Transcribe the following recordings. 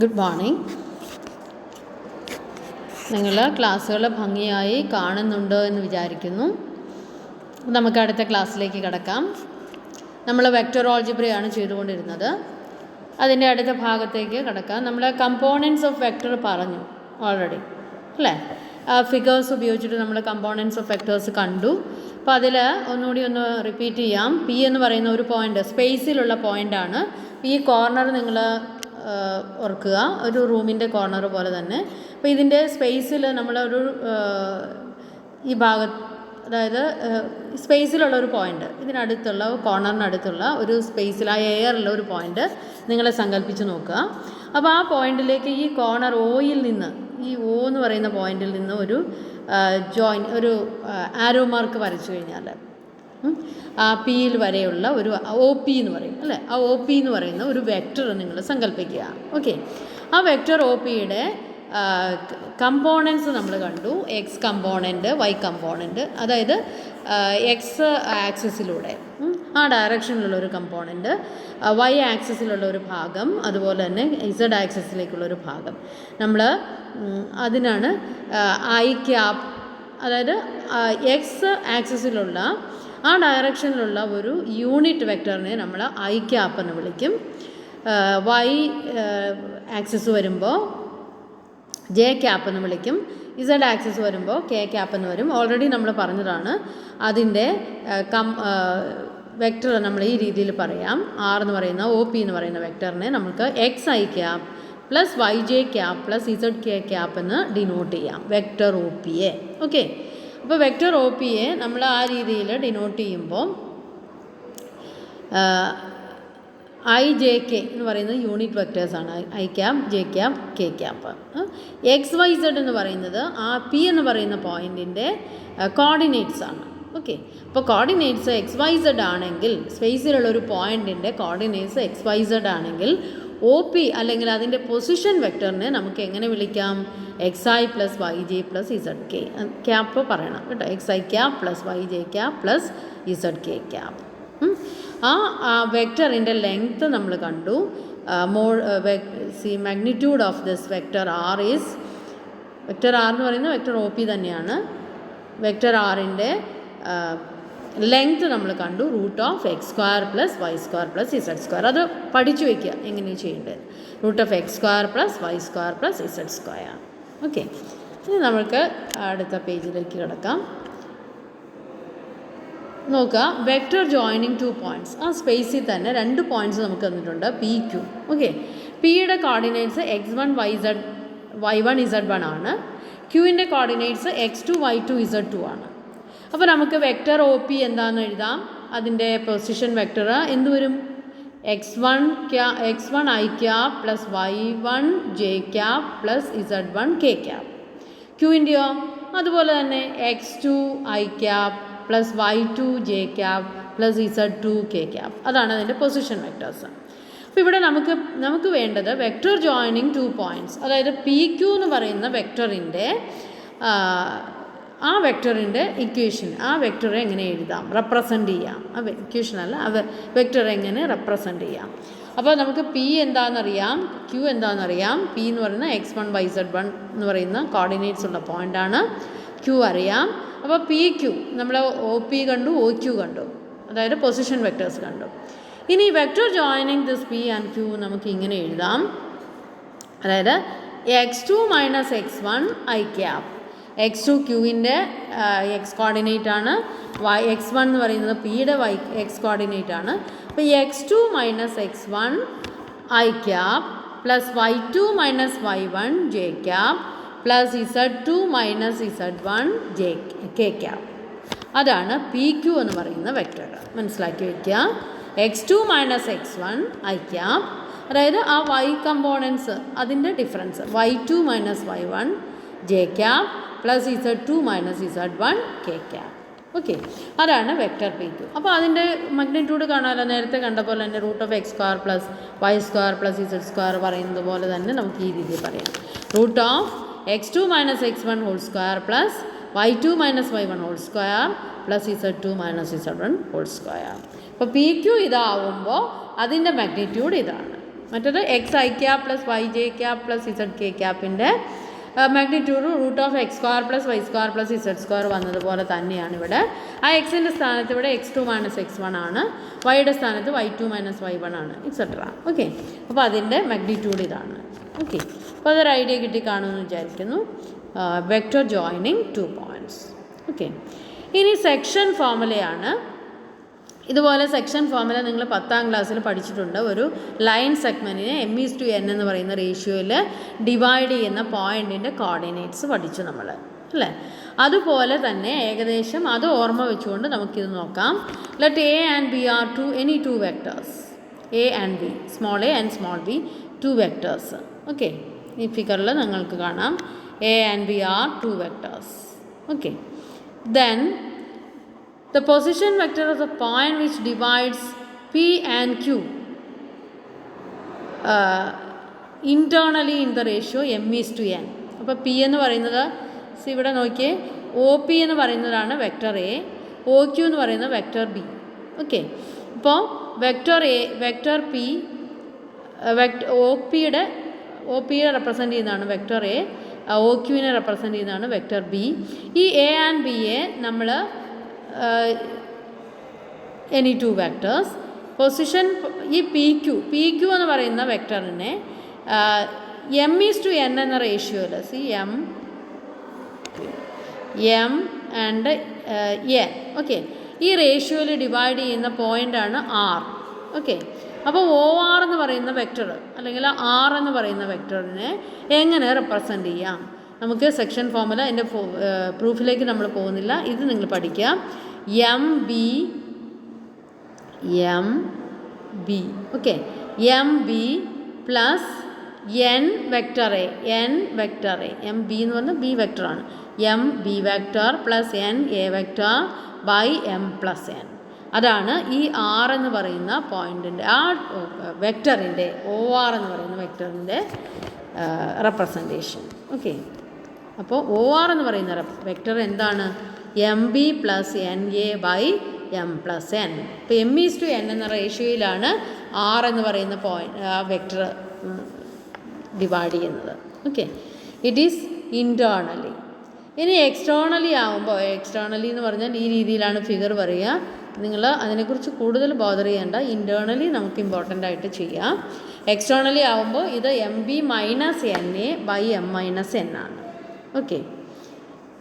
Good morning. നിങ്ങൾ ക്ലാസ്സുകൾ ഭംഗിയായി കാണുന്നുണ്ട് എന്ന് വിചാരിക്കുന്നു. നമുക്ക് അടുത്ത ക്ലാസ്സിലേക്ക് കടക്കാം. നമ്മൾ വെക്റ്റർ ഓൾജിബ്രയാണ് ചെയ്തുകൊണ്ടിരുന്നത്. അതിൻ്റെ അടുത്ത ഭാഗത്തേക്ക് കടക്കാം. നമ്മൾ കമ്പോണൻസ് ഓഫ് വെക്റ്റർ പറഞ്ഞു ഓൾറെഡി അല്ലേ. ഫിഗേഴ്സ് ഉപയോഗിച്ചിട്ട് നമ്മൾ കമ്പോണൻസ് ഓഫ് വെക്റ്റേഴ്സ് കണ്ടു. അപ്പോൾ അതിൽ ഒന്നുകൂടി ഒന്ന് റിപ്പീറ്റ് ചെയ്യാം. പി എന്ന് പറയുന്ന ഒരു പോയിൻ്റ് സ്പേസിലുള്ള പോയിൻ്റാണ്. ഈ കോർണർ നിങ്ങൾ ഓർക്കുക, ഒരു റൂമിൻ്റെ കോർണർ പോലെ തന്നെ. അപ്പോൾ ഇതിൻ്റെ സ്പേസിൽ നമ്മളൊരു ഈ ഭാഗത്ത്, അതായത് സ്പേസിലുള്ള ഒരു പോയിൻ്റ്, ഇതിനടുത്തുള്ള കോർണറിനടുത്തുള്ള ഒരു സ്പേസിൽ ആ എയറുള്ള ഒരു പോയിൻ്റ് നിങ്ങൾ സങ്കല്പിച്ച് നോക്കുക. അപ്പോൾ ആ പോയിന്റിലേക്ക് ഈ കോർണർ ഓയിൽ നിന്ന്, ഈ ഓ എന്ന് പറയുന്ന പോയിന്റിൽ നിന്ന് ഒരു ഒരു ആരോ മാർക്ക് വരച്ചു കഴിഞ്ഞാൽ ആ പിയിൽ വരെയുള്ള ഒരു ഒ പി എന്ന് പറയും അല്ലേ. ആ ഒ പി എന്ന് പറയുന്ന ഒരു വെക്റ്റർ നിങ്ങൾ സങ്കല്പിക്കുക. ഓക്കെ, ആ വെക്റ്റർ ഒ പിയുടെ കമ്പോണൻസ് നമ്മൾ കണ്ടു. എക്സ് കമ്പോണൻറ്റ്, വൈ കമ്പോണൻറ്റ്, അതായത് എക്സ് ആക്സിസിലൂടെ ആ ഡയറക്ഷനിലുള്ള ഒരു കമ്പോണൻറ്റ്, വൈ ആക്സിസിലുള്ള ഒരു ഭാഗം, അതുപോലെ തന്നെ ഇസഡ് ആക്സിസിലേക്കുള്ളൊരു ഭാഗം. നമ്മൾ അതിനാണ് ഐ ക്യാപ്പ്, അതായത് എക്സ് ആക്സിസിലുള്ള ആ ഡയറക്ഷനിലുള്ള ഒരു യൂണിറ്റ് വെക്ടറിനെ നമ്മൾ ഐ ക്യാപ്പ് എന്ന് വിളിക്കും. വൈ ആക്സിസ് വരുമ്പോൾ ജെ ക്യാപ്പ് എന്ന് വിളിക്കും. ഇസഡ് ആക്സിസ് വരുമ്പോൾ കെ ക്യാപ്പ് എന്ന് വരും. ഓൾറെഡി നമ്മൾ പറഞ്ഞതാണ്. അതിൻ്റെ വെക്ടർ നമ്മൾ ഈ രീതിയിൽ പറയാം. ആർ എന്ന് പറയുന്ന ഒ പി എന്ന് പറയുന്ന വെക്ടറിനെ നമുക്ക് x I cap plus Y J cap plus Z K cap എന്ന് ഡിനോട്ട് ചെയ്യാം, വെക്ടർ ഒ പിയെ. ഓക്കെ, അപ്പോൾ വെക്ടർ ഒ പിയെ നമ്മൾ ആ രീതിയിൽ ഡിനോട്ട് ചെയ്യുമ്പോൾ ഐ ജെ കെ എന്ന് പറയുന്നത് യൂണിറ്റ് വെക്ടേഴ്സാണ്. I cap, J cap, K cap. X Y Z എന്ന് പറയുന്നത് ആ പി എന്ന് പറയുന്ന പോയിൻറ്റിൻ്റെ കോർഡിനേറ്റ്സ് ആണ്. ഓക്കെ, അപ്പോൾ കോർഡിനേറ്റ്സ് എക്സ് വൈ സെഡ് ആണെങ്കിൽ, സ്പേസിലുള്ള ഒരു പോയിൻറ്റിൻ്റെ കോർഡിനേറ്റ്സ് എക്സ് വൈ സെഡ് ആണെങ്കിൽ ഒ പി അല്ലെങ്കിൽ അതിൻ്റെ പൊസിഷൻ വെക്ടറിനെ നമുക്ക് എങ്ങനെ വിളിക്കാം? X I plus Y J plus Z K cap പറയണം കേട്ടോ. X I cap plus Y J cap plus Z K cap. ആ വെക്ടറിൻ്റെ ലെങ്ത്ത് നമ്മൾ കണ്ടു. Magnitude of this vector R is, vector R എന്ന് പറയുന്നത് വെക്ടർ ഒ പി തന്നെയാണ്. Vector ആറിൻ്റെ ലെങ്ത്ത് നമ്മൾ കണ്ടു, root of x square plus y square plus z square. അത് പഠിച്ചു വയ്ക്കുക എങ്ങനെയാണ് ചെയ്യേണ്ടത്. Root of x square plus y square plus z square. Okay, ഇനി നമുക്ക് അടുത്ത പേജിലേക്ക് കിടക്കാം. നോക്കുക, വെക്ടർ ജോയിനിങ് 2 പോയിൻറ്റ്സ്. ആ സ്പേസിൽ തന്നെ 2 പോയിൻറ്റ്സ് നമുക്ക് തന്നിട്ടുണ്ട്, പി ക്യു. ഓക്കെ, പിയുടെ coordinates x1 yz y1 z1 ആണ്. ക്യൂവിൻ്റെ കോർഡിനേറ്റ്സ് x2 y2 z2 ആണ്. അപ്പോൾ നമുക്ക് വെക്ടർ ഒ പി എന്താണെന്ന് എഴുതാം. അതിൻ്റെ പൊസിഷൻ വെക്ടർ എന്ത് വരും? x1 I cap plus y1 J cap plus z1 K cap. ക്യൂവിൻ്റെയോ അതുപോലെ തന്നെ x2 I cap plus y2 J cap plus z2 K cap. അതാണ് അതിൻ്റെ പൊസിഷൻ വെക്ടേഴ്സ്. അപ്പോൾ ഇവിടെ നമുക്ക് വേണ്ടത് വെക്ടർ ജോയിനിങ് 2 പോയിൻറ്റ്സ്, അതായത് പി ക്യൂ എന്ന് പറയുന്ന വെക്ടറിൻ്റെ ആ വെക്ടറിൻ്റെ ഇക്വേഷൻ, ആ വെക്ടറെ എങ്ങനെ എഴുതാം, റെപ്രസെൻ്റ് ചെയ്യാം. ആ ഇക്വേഷൻ അല്ല, ആ വെക്ടറെ എങ്ങനെ റെപ്രസെൻ്റ് ചെയ്യാം. അപ്പോൾ നമുക്ക് പി എന്താണെന്നറിയാം, ക്യൂ എന്താണെന്നറിയാം. പി എന്ന് പറയുന്ന x1 yz1 എന്ന് പറയുന്ന കോർഡിനേറ്റ്സ് ഉള്ള പോയിൻ്റാണ്. ക്യൂ അറിയാം. അപ്പോൾ പി ക്യൂ നമ്മൾ ഒ പി കണ്ടു, ഒ ക്യൂ കണ്ടു, അതായത് പൊസിഷൻ വെക്ടേഴ്സ് കണ്ടു. ഇനി vector joining this P and Q നമുക്ക് ഇങ്ങനെ എഴുതാം, അതായത് x2 minus x1 I cap. x2 ക്യൂവിൻ്റെ എക്സ് കോർഡിനേറ്റ് ആണ്, x1 എന്ന് പറയുന്നത് പിയുടെ എക്സ് കോർഡിനേറ്റ് ആണ്. അപ്പോൾ x2 minus x1 I cap plus y2 minus y1 J cap plus z2 minus z1 J K cap. അതാണ് പി ക്യൂ എന്ന് പറയുന്ന വെക്ടർ. മനസ്സിലാക്കി വയ്ക്കുക. x2 minus x1 I cap, അതായത് ആ y കമ്പോണൻസ് അതിൻ്റെ difference, y2 minus y1 J cap plus z2 minus z1 K cap. Okay, അതാണ് vector P Q. അപ്പോൾ അതിൻ്റെ മാഗ്നിറ്റ്യൂഡ് കാണാമല്ലോ, നേരത്തെ കണ്ട പോലെ തന്നെ root of x square plus y square plus z square പറയുന്നത് പോലെ തന്നെ നമുക്ക് ഈ രീതിയിൽ പറയാം. Root of x2 minus x1 whole square plus y2 minus y1 whole square plus z2 minus z1 whole square. അപ്പോൾ പി ക്യൂ ഇതാവുമ്പോൾ അതിൻ്റെ magnitude ഇതാണ്. മറ്റേത് X I cap plus Y J cap plus Z K ക്യാപ്പിൻ്റെ magnitude √(x²+y²+z² വന്നതുപോലെ തന്നെയാണ് ഇവിടെ. ആ എക്സിൻ്റെ സ്ഥാനത്ത് ഇവിടെ x2 - x1 ആണ്, വൈയുടെ സ്ഥാനത്ത് y2 - y1 ആണ്, എക്സെട്ര. ഓക്കെ, അപ്പോൾ അതിൻ്റെ മാഗ്നിറ്റ്യൂഡ് ഇതാണ്. ഓക്കെ, അപ്പോൾ അതൊരു ഐഡിയ കിട്ടി കാണുമെന്ന് വിചാരിക്കുന്നു. Vector joining 2 points. ഓക്കെ, ഇനി സെക്ഷൻ ഫോർമുലയാണ്. ഇതുപോലെ സെക്ഷൻ ഫോർമുല നിങ്ങൾ 10ാം ക്ലാസ്സിൽ പഠിച്ചിട്ടുണ്ട്. ഒരു ലൈൻ സെഗ്മെൻറ്റിനെ m/n എന്ന് പറയുന്ന റേഷ്യോയിൽ ഡിവൈഡ് ചെയ്യുന്ന പോയിൻറ്റിൻ്റെ കോർഡിനേറ്റ്സ് പഠിച്ചു നമ്മൾ, അല്ലേ? അതുപോലെ തന്നെ ഏകദേശം അത് ഓർമ്മ വെച്ചുകൊണ്ട് നമുക്കിത് നോക്കാം. Let A and B are any two vectors. A and B, small a and small b, 2 vectors. Okay, ഈ ഫിഗറിൽ നിങ്ങൾക്ക് കാണാം A and B are 2 vectors. Okay, then the position vector of the point which divides P and Q internally in the ratio m/n. അപ്പോൾ P എന്ന് പറയുന്നത് ഇവിടെ നോക്കിയേ, OP എന്ന് പറയുന്നതാണ് വെക്റ്റർ എ, OQ എന്ന് പറയുന്നത് വെക്റ്റർ ബി. ഓക്കെ, ഇപ്പോൾ വെക്റ്റർ പി OPയെ റെപ്രസെൻ്റ് ചെയ്യുന്നതാണ് വെക്റ്റർ എ, OQവിനെ റെപ്രസെൻ്റ് ചെയ്യുന്നതാണ് വെക്റ്റർ ബി. ഈ എ ആൻഡ് ബിയെ നമ്മൾ any two vectors പൊസിഷൻ ഈ പി ക്യു എന്ന് പറയുന്ന വെക്ടറിനെ m/n എന്ന റേഷ്യോയിൽ m ആൻഡ് n, ഓക്കെ, ഈ റേഷ്യോയിൽ ഡിവൈഡ് ചെയ്യുന്ന പോയിൻ്റാണ് R. ഓക്കെ, അപ്പോൾ OR എന്ന് പറയുന്ന വെക്ടർ അല്ലെങ്കിൽ R എന്ന് പറയുന്ന വെക്ടറിനെ എങ്ങനെ റെപ്രസെൻ്റ് ചെയ്യാം? നമുക്ക് സെക്ഷൻ ഫോർമുല എൻ്റെ പ്രൂഫിലേക്ക് നമ്മൾ പോകുന്നില്ല, ഇത് നിങ്ങൾ പഠിക്കുക. M B okay, M B plus N vector A, M B എന്ന് പറഞ്ഞാൽ ബി വെക്ടറാണ്, M B vector plus N A vector by M plus N. അതാണ് ഈ ആർ എന്ന് പറയുന്ന പോയിൻറ്റിൻ്റെ ആ വെക്ടറിൻ്റെ OR എന്ന് പറയുന്ന വെക്ടറിൻ്റെ റെപ്രസെൻറ്റേഷൻ. ഓക്കെ, അപ്പോൾ OR എന്ന് പറയുന്ന വെക്ടർ എന്താണ്? M B plus N A by M plus N. ഇപ്പോൾ m/n എന്ന റേഷ്യോയിലാണ് R എന്ന് പറയുന്ന വെക്ടർ ഡിവൈഡ് ചെയ്യുന്നത്. Okay, it is internally. ഇനി എക്സ്റ്റേർണലി ആകുമ്പോൾ, എക്സ്റ്റേർണലി എന്ന് പറഞ്ഞാൽ ഈ രീതിയിലാണ് ഫിഗർ പറയുക. നിങ്ങൾ അതിനെക്കുറിച്ച് കൂടുതൽ ബോദർ ചെയ്യേണ്ട, ഇൻറ്റേർണലി നമുക്ക് ഇമ്പോർട്ടൻ്റ് ആയിട്ട് ചെയ്യാം. എക്സ്റ്റേർണലി ആകുമ്പോൾ ഇത് MB - NA by M - N ആണ്. ഓക്കെ,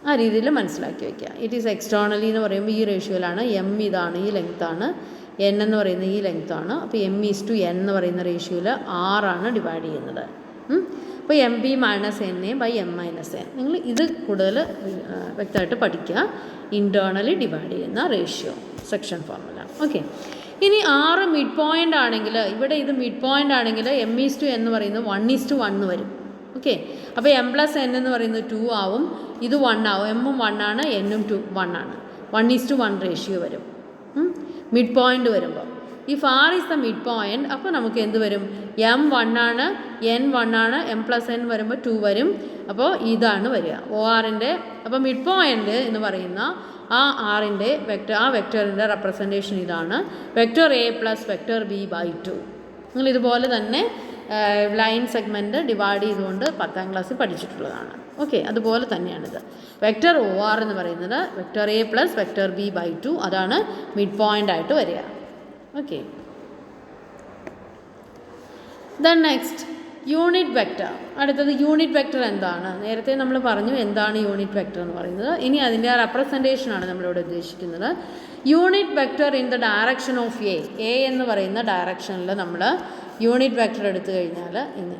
ആ രീതിയിൽ മനസ്സിലാക്കി വയ്ക്കുക. ഇറ്റ് ഈസ് എക്സ്റ്റേർണലി എന്ന് പറയുമ്പോൾ ഈ റേഷ്യോയിലാണ്. M ഇതാണ്, ഈ ലെങ്ത്താണ്, N എന്ന് പറയുന്നത് ഈ ലെങ്ത്താണ്. അപ്പോൾ m/n എന്ന് പറയുന്ന റേഷ്യോയിൽ R ആണ് ഡിവൈഡ് ചെയ്യുന്നത്. അപ്പോൾ MB - NA by M - N. നിങ്ങൾ ഇത് കൂടുതൽ വ്യക്തമായിട്ട് പഠിക്കുക. ഇൻറ്റേർണലി ഡിവൈഡ് ചെയ്യുന്ന റേഷ്യോ സെക്ഷൻ ഫോർമുല. ഓക്കെ, ഇനി R മിഡ് പോയിൻ്റ് ആണെങ്കിൽ, ഇവിടെ ഇത് മിഡ് പോയിൻ്റ് ആണെങ്കിൽ m/n എന്ന് പറയുന്നത് 1:1 വരും. ഓക്കെ, അപ്പോൾ m + n എന്ന് പറയുന്നത് 2 ആവും, ഇത് 1 ആവും. m-ഉം 1 ആണ്, n-ഉം 1 ആണ്. 1:1 റേഷ്യോ വരും മിഡ് പോയിൻ്റ് വരുമ്പോൾ. ഈ R is the mid point. അപ്പോൾ നമുക്ക് എന്ത് വരും? m 1 ആണ്, n 1 ആണ്, m + n വരുമ്പോൾ 2 വരും. അപ്പോൾ ഇതാണ് വരിക ORൻ്റെ. അപ്പോൾ മിഡ് പോയിൻ്റ് എന്ന് പറയുന്ന ആ ആറിൻ്റെ വെക്ടർ, ആ വെക്ടറിൻ്റെ റെപ്രസെൻറ്റേഷൻ ഇതാണ്, vector A plus vector B by 2. നിങ്ങൾ ഇതുപോലെ തന്നെ ലൈൻ സെഗ്മെൻറ്റ് ഡിവൈഡ് ചെയ്തുകൊണ്ട് 10ാം ക്ലാസ്സിൽ പഠിച്ചിട്ടുള്ളതാണ്. ഓക്കെ, അതുപോലെ തന്നെയാണിത്. വെക്ടർ OR എന്ന് പറയുന്നത് vector A plus vector B by 2, അതാണ് മിഡ് പോയിൻ്റ് ആയിട്ട് വരിക. Okay, then next unit vector. അടുത്തത് യൂണിറ്റ് വെക്ടർ എന്താണ്? നേരത്തെ നമ്മൾ പറഞ്ഞു എന്താണ് യൂണിറ്റ് വെക്ടർ എന്ന് പറയുന്നത്. ഇനി അതിൻ്റെ റെപ്രസെൻറ്റേഷനാണ് നമ്മളിവിടെ ഉദ്ദേശിക്കുന്നത്. Unit vector in the direction of A എന്ന് പറയുന്ന ഡയറക്ഷനിൽ നമ്മൾ യൂണിറ്റ് വെക്ടർ എടുത്തു കഴിഞ്ഞാൽ ഇനി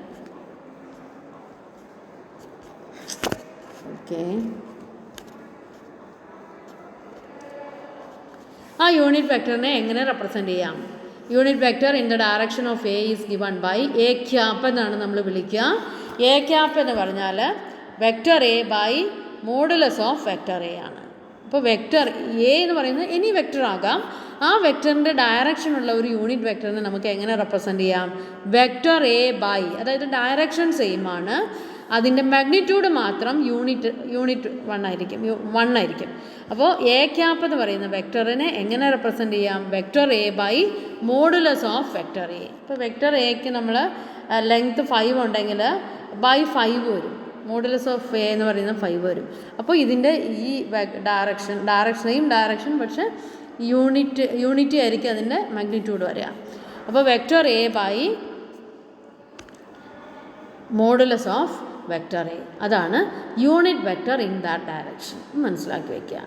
ഓക്കെ, ആ യൂണിറ്റ് വെക്ടറിനെ എങ്ങനെ റെപ്രസെൻ്റ് ചെയ്യാം? Unit vector in the direction of A is given by A cap എന്നാണ് നമ്മൾ വിളിക്കുക. എ ക്യാപ്പ് എന്ന് പറഞ്ഞാൽ vector A by modulus of vector A ആണ്. അപ്പോൾ വെക്ടർ എ എന്ന് പറയുന്നത് എനി വെക്ടർ ആകാം. ആ വെക്ടറിൻ്റെ ഡയറക്ഷനുള്ള ഒരു യൂണിറ്റ് വെക്ടറിനെ നമുക്ക് എങ്ങനെ റെപ്രസെൻ്റ് ചെയ്യാം? വെക്ടർ എ ബൈ, അതായത് ഡയറക്ഷൻ സെയിം ആണ്, അതിൻ്റെ മാഗ്നിറ്റ്യൂഡ് മാത്രം യൂണിറ്റ് 1 ആയിരിക്കും. അപ്പോൾ എ ക്യാപ്പ് എന്ന് പറയുന്ന വെക്ടറിനെ എങ്ങനെ റെപ്രസെൻ്റ് ചെയ്യാം? Vector A by modulus of vector A. ഇപ്പോൾ വെക്ടർ എക്ക് നമ്മൾ ലെങ്ത് 5 ഉണ്ടെങ്കിൽ ബൈ 5 വരും. മോഡുലസ് ഓഫ് എ എന്ന് പറയുന്നത് 5 വരും. അപ്പോൾ ഇതിൻ്റെ ഈ ഡയറക്ഷൻ പക്ഷേ യൂണിറ്റ് ആയിരിക്കും അതിൻ്റെ മാഗ്നിറ്റ്യൂഡ് വരിക. അപ്പോൾ vector A by modulus of vector A, അതാണ് unit vector in that direction. മനസ്സിലാക്കി വയ്ക്കുക.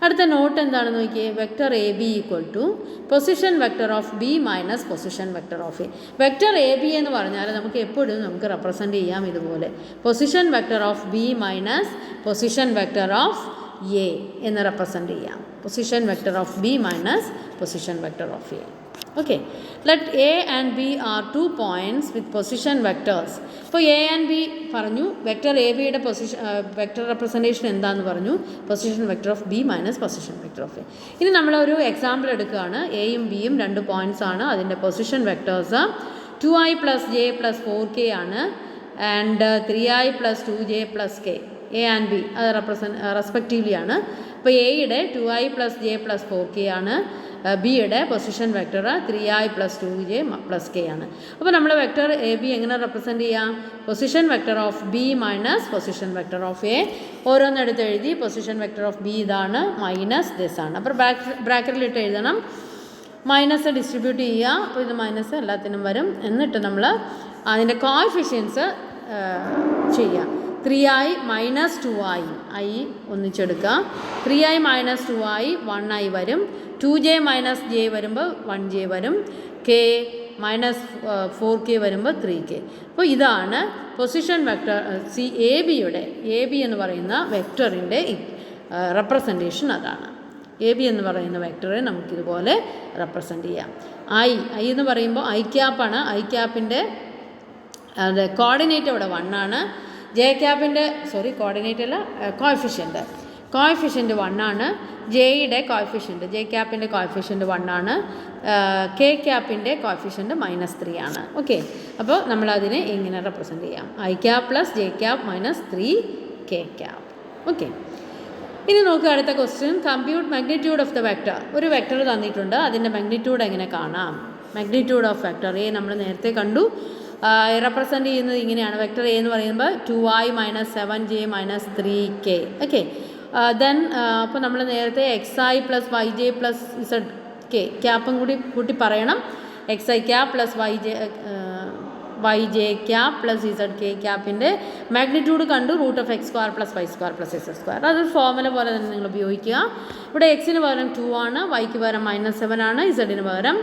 അടുത്ത നോട്ട് എന്താണെന്ന് നോക്കിയേ. Vector A B equal to position vector of B minus position vector of A. Vector A B എന്ന് പറഞ്ഞാൽ നമുക്ക് എപ്പോഴും നമുക്ക് റെപ്രസെൻ്റ് ചെയ്യാം ഇതുപോലെ, position vector of B minus position vector of A എന്ന് റെപ്രസെൻ്റ് ചെയ്യാം. Position vector of B minus position vector of A. Okay, let A and B are 2 points with position vectors. ഇപ്പോൾ എ ആൻഡ് ബി പറഞ്ഞു, vector A ബിയുടെ vector representation എന്താണെന്ന് പറഞ്ഞു, position vector of B minus position vector of A. ഇനി നമ്മളൊരു example എടുക്കുകയാണ്. എയും ബിയും 2 points ആണ്. അതിൻ്റെ position vectors 2i + j + 4k ആണ്, and 3i + 2j + k. A and B അത് റെസ്പെക്റ്റീവ്ലി ആണ്. അപ്പോൾ എയുടെ 2i + j + 4k ആണ്, ബിയുടെ position vector 3i + 2j + k ആണ്. അപ്പോൾ നമ്മൾ വെക്ടർ എ ബി എങ്ങനെ റെപ്രസെൻ്റ് ചെയ്യാം? Position vector of B minus position vector of A. ഓരോന്നെടുത്ത് എഴുതി. പൊസിഷൻ വെക്ടർ ഓഫ് ബി ഇതാണ്, മൈനസ് ദിസ് ആണ്. അപ്പോൾ ബ്രാക്കറ്റിലിട്ട് എഴുതണം. മൈനസ് ഡിസ്ട്രിബ്യൂട്ട് ചെയ്യുക. അപ്പോൾ ഇത് മൈനസ് എല്ലാത്തിനും വരും. എന്നിട്ട് നമ്മൾ അതിൻ്റെ കോഎഫിഷ്യൻസ് ചെയ്യാം. 3i - 2i, i ഒന്നിച്ചെടുക്കുക. 3i - 2i 1i വരും. 2j - j വരുമ്പോൾ 1j വരും. k - 4k വരുമ്പോൾ 3k. അപ്പോൾ ഇതാണ് പൊസിഷൻ വെക്ടർ എ ബി എന്ന് പറയുന്ന വെക്ടറിൻ്റെ റെപ്രസെൻറ്റേഷൻ. അതാണ് എ ബി എന്ന് പറയുന്ന വെക്ടറെ നമുക്കിതുപോലെ റെപ്രസെൻ്റ് ചെയ്യാം. ഐ എന്ന് പറയുമ്പോൾ ഐ ക്യാപ്പാണ്. ഐ ക്യാപ്പിൻ്റെ കോർഡിനേറ്റ് ഇവിടെ 1 ആണ്. ജെ ക്യാപ്പിൻ്റെ കോർഡിനേറ്റ് അല്ല, കോഎഫിഷ്യൻ്റ് 1 ആണ്. ജെയുടെ കോഎഫിഷ്യൻ്റ്, ജെ ക്യാപ്പിൻ്റെ കോഎഫിഷ്യൻ്റ് 1 ആണ്. കെ ക്യാപ്പിൻ്റെ കോഎഫിഷ്യൻ്റ് -3 ആണ്. ഓക്കെ, അപ്പോൾ നമ്മളതിനെ ഇങ്ങനെ റെപ്രസെൻ്റ് ചെയ്യാം. I cap + J cap -3 K cap. Okay, ഇനി നോക്കുക അടുത്ത question. Compute magnitude of the vector. ഒരു വെക്ടർ തന്നിട്ടുണ്ട്, അതിൻ്റെ മാഗ്നിറ്റ്യൂഡ് എങ്ങനെ കാണാം? മാഗ്നിറ്റ്യൂഡ് ഓഫ് വെക്ടർ എ നമ്മൾ നേരത്തെ കണ്ടു. റെപ്രസെൻ്റ് ചെയ്യുന്നത് ഇങ്ങനെയാണ്. വെക്ടർ എ എന്ന് പറയുമ്പോൾ 2i - 7j - 3k. Okay, then അപ്പോൾ നമ്മൾ നേരത്തെ xi + yj + zk ക്യാപ്പും കൂട്ടി പറയണം. xi cap + yj cap + zk ക്യാപ്പിൻ്റെ മാഗ്നിറ്റ്യൂഡ് കണ്ടു. √(x²) + y² + z². അതൊരു ഫോർമുല പോലെ തന്നെ നിങ്ങൾ ഉപയോഗിക്കുക. ഇവിടെ എക്സിന് പകരം 2 ആണ്, വൈക്ക് പകരം -7 ആണ്, ഇസഡിന് പകരം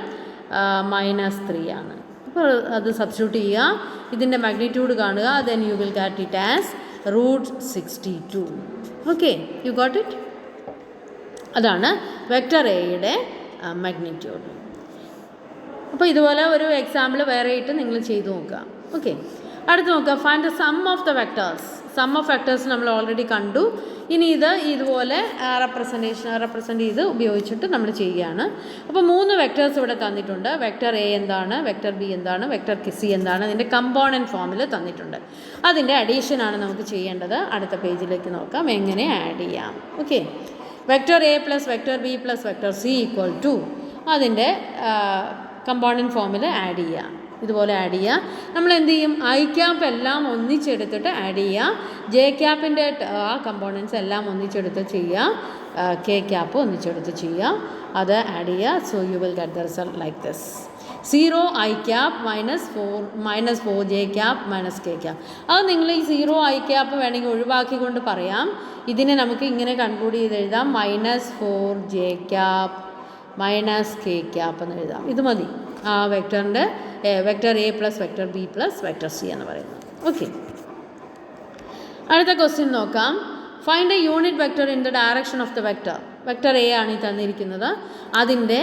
-3 ആണ്. അപ്പോൾ അത് സബ്സ്റ്റിറ്റ്യൂട്ട് ചെയ്യുക. ഇതിൻ്റെ മാഗ്നിറ്റ്യൂഡ് കാണുക. Then you will get it as √62. Okay, you got it. അതാണ് വെക്ടർ എയുടെ മാഗ്നിറ്റ്യൂഡ്. അപ്പോൾ ഇതുപോലെ ഒരു എക്സാമ്പിൾ വേറെ ആയിട്ട് നിങ്ങൾ ചെയ്തു നോക്കുക. ഓക്കെ, അടുത്ത് നോക്കുക. Find the sum of the vectors. Sum of vectors നമ്മൾ ഓൾറെഡി കണ്ടു. ഇനി ഇതുപോലെ റെപ്രസെൻ്റ് ചെയ്ത് ഉപയോഗിച്ചിട്ട് നമ്മൾ ചെയ്യുകയാണ്. അപ്പോൾ 3 വെക്ടേഴ്സ് ഇവിടെ തന്നിട്ടുണ്ട്. വെക്ടർ എ എന്താണ്, വെക്ടർ ബി എന്താണ്, വെക്ടർ സി എന്താണ്, അതിൻ്റെ കമ്പോണൻറ്റ് ഫോമിൽ തന്നിട്ടുണ്ട്. അതിൻ്റെ അഡീഷനാണ് നമുക്ക് ചെയ്യേണ്ടത്. അടുത്ത പേജിലേക്ക് നോക്കാം എങ്ങനെ ആഡ് ചെയ്യാം. Okay, vector A + vector B + vector C = അതിൻ്റെ കമ്പോണൻറ്റ് ഫോമിൽ ആഡ് ചെയ്യുക. ഇതുപോലെ ആഡ് ചെയ്യുക. നമ്മൾ എന്ത് ചെയ്യും? ഐ ക്യാപ്പ് എല്ലാം ഒന്നിച്ചെടുത്തിട്ട് ആഡ് ചെയ്യുക. ജെ ക്യാപ്പിൻ്റെ ആ കമ്പോണൻസ് എല്ലാം ഒന്നിച്ചെടുത്ത് ചെയ്യുക. കെ ക്യാപ്പ് ഒന്നിച്ചെടുത്ത് ചെയ്യുക. അത് ആഡ് ചെയ്യുക. So you will get the result like this. 0i cap -4j cap -k cap. അത് നിങ്ങൾ ഈ 0i ക്യാപ്പ് വേണമെങ്കിൽ ഒഴിവാക്കിക്കൊണ്ട് പറയാം. ഇതിനെ നമുക്ക് ഇങ്ങനെ കൺക്ലൂഡ് ചെയ്ത് എഴുതാം. -4j ക്യാപ്പ് -k ക്യാപ്പ് എന്ന് എഴുതാം. ഇത് മതി ആ വെക്ടറിൻ്റെ vector A + vector B + vector C എന്ന് പറയുന്നത്. ഓക്കെ, അടുത്ത ക്വസ്റ്റ്യൻ നോക്കാം. Find a unit vector in the direction of the vector. Vector A ആണ് ഈ തന്നിരിക്കുന്നത്. അതിൻ്റെ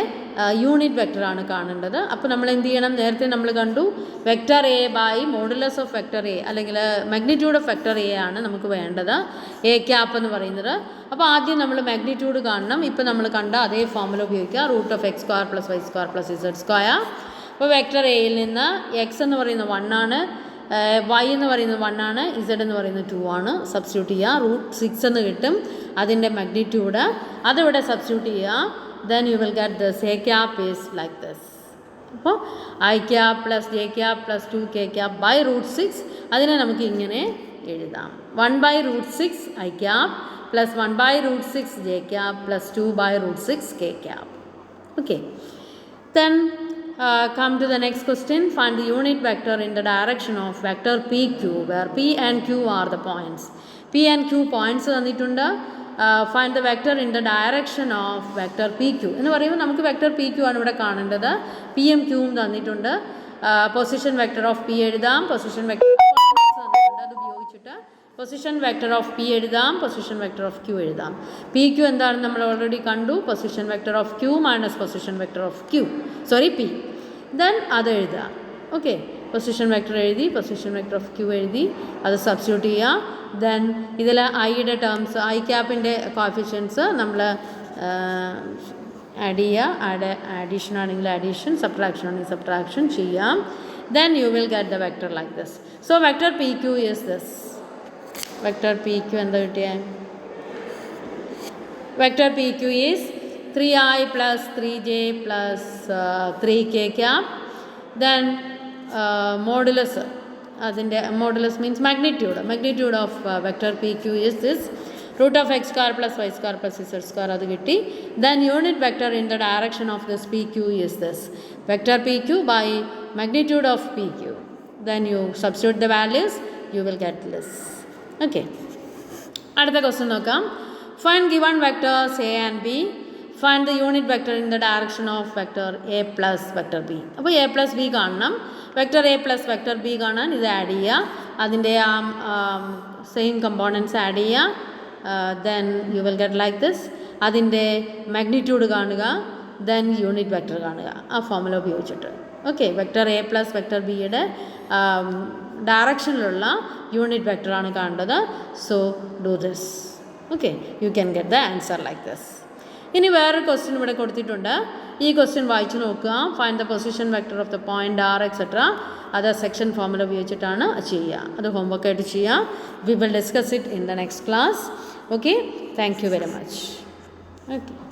യൂണിറ്റ് വെക്ടറാണ് കാണേണ്ടത്. അപ്പോൾ നമ്മൾ എന്ത് ചെയ്യണം? നേരത്തെ നമ്മൾ കണ്ടു vector A by modulus of vector A, അല്ലെങ്കിൽ മാഗ്നിറ്റ്യൂഡ് ഓഫ് വെക്ടർ എ ആണ് നമുക്ക് വേണ്ടത്, എ ക്യാപ്പ് എന്ന് പറയുന്നത്. അപ്പോൾ ആദ്യം നമ്മൾ മാഗ്നിറ്റ്യൂഡ് കാണണം. ഇപ്പോൾ നമ്മൾ കണ്ട അതേ ഫോർമുല ഉപയോഗിക്കുക. √(x² + y² + z². അപ്പോൾ വെക്ടർ എയിൽ നിന്ന് എക്സ് എന്ന് പറയുന്ന 1 ആണ്, വൈ എന്ന് പറയുന്നത് 1 ആണ്, ഇസഡ് എന്ന് പറയുന്നത് 2 ആണ്. സബ്സ്റ്റിറ്റ്യൂട്ട് ചെയ്യുക, √6 എന്ന് കിട്ടും. അതിൻ്റെ മാഗ്നിറ്റ്യൂഡ് അതിവിടെ സബ്സ്റ്റിറ്റ്യൂട്ട് ചെയ്യുക. then you will get this a cap is like this. അപ്പോൾ I cap plus j cap plus 2k cap by √6 അതിനെ നമുക്ക് ഇങ്ങനെ എഴുതാം. 1 by √6 I cap plus 1 by √6 j cap plus 2 by √6 k cap. Okay. Then come to the next question. Find the unit vector in the direction of vector PQ where P and Q are the points. P and Q points തന്നിട്ടുണ്ട്. Find the vector in the direction of vector PQ എന്ന് പറയുമ്പോൾ നമുക്ക് vector P Q ആണ് ഇവിടെ കാണേണ്ടത്. P M ക്യൂവും തന്നിട്ടുണ്ട്. Position vector of P എഴുതാം, പൊസിഷൻ വെക്ടർ തന്നിട്ടുണ്ട്, അത് ഉപയോഗിച്ചിട്ട് പൊസിഷൻ വെക്ടർ ഓഫ് പി എഴുതാം, പൊസിഷൻ വെക്ടർ ഓഫ് ക്യൂ എഴുതാം. പി ക്യു എന്താണെന്ന് നമ്മൾ ഓൾറെഡി കണ്ടു. Position vector of Q minus position vector of P. Then അത് എഴുതാം. ഓക്കെ, പൊസിഷൻ വെക്ടർ എഴുതി, പൊസിഷൻ വെക്ടർ ഓഫ് ക്യൂ എഴുതി, അത് സബ്സ്റ്റിറ്റ്യൂട്ട് ചെയ്യുക. ദെൻ ഇതിൽ ഐയുടെ ടേംസ്, ഐ ക്യാപ്പിൻ്റെ കോഫിഷ്യൻസ് നമ്മൾ ആഡ് ചെയ്യുക. ആഡീഷൻ ആണെങ്കിൽ ആഡീഷൻ, സബ്ട്രാക്ഷൻ ആണെങ്കിൽ സബ്ട്രാക്ഷൻ ചെയ്യാം. Then you will get the vector like this. So vector P Q is this. Vector P Q എന്താ കിട്ടിയത്? Vector P Q is 3i plus 3j plus 3k cap. Then modulus, അതിൻ്റെ modulus means magnitude of vector PQ is this root of x square plus y square plus z square, അത് കിട്ടി. Then unit vector in the direction of this PQ is this vector PQ by magnitude of PQ. Then you substitute the values, you will get this. Okay, അടുത്ത question നോക്കാം. Find given vectors a and b. Find the unit vector in the direction of vector a plus vector b. അപ്പോൾ a plus b കാണണം. Vector a plus vector b കാണാൻ ഇത് add ചെയ്യുക. അതിൻ്റെ same components add ചെയ്യുക. Then you will get like this. അതിൻ്റെ magnitude കാണുക, then unit vector കാണുക, ആ ഫോർമുല ഉപയോഗിച്ചിട്ട്. Okay, vector a plus vector ബിയുടെ ഡയറക്ഷനിലുള്ള യൂണിറ്റ് വെക്ടറാണ് കാണേണ്ടത്. So do this. Okay, you can get the answer like this. ഇനി വേറൊരു ക്വസ്റ്റ്യൻ ഇവിടെ കൊടുത്തിട്ടുണ്ട്. ഈ ക്വസ്റ്റ്യൻ വായിച്ചു നോക്കുക. Find the position vector of the point R etcetera. അത് സെക്ഷൻ ഫോർമുല ഉപയോഗിച്ചിട്ടാണ് ചെയ്യുക. അത് ഹോംവർക്ക് ആയിട്ട് ചെയ്യുക. We will discuss it in the next class. Okay, thank you very much. Okay.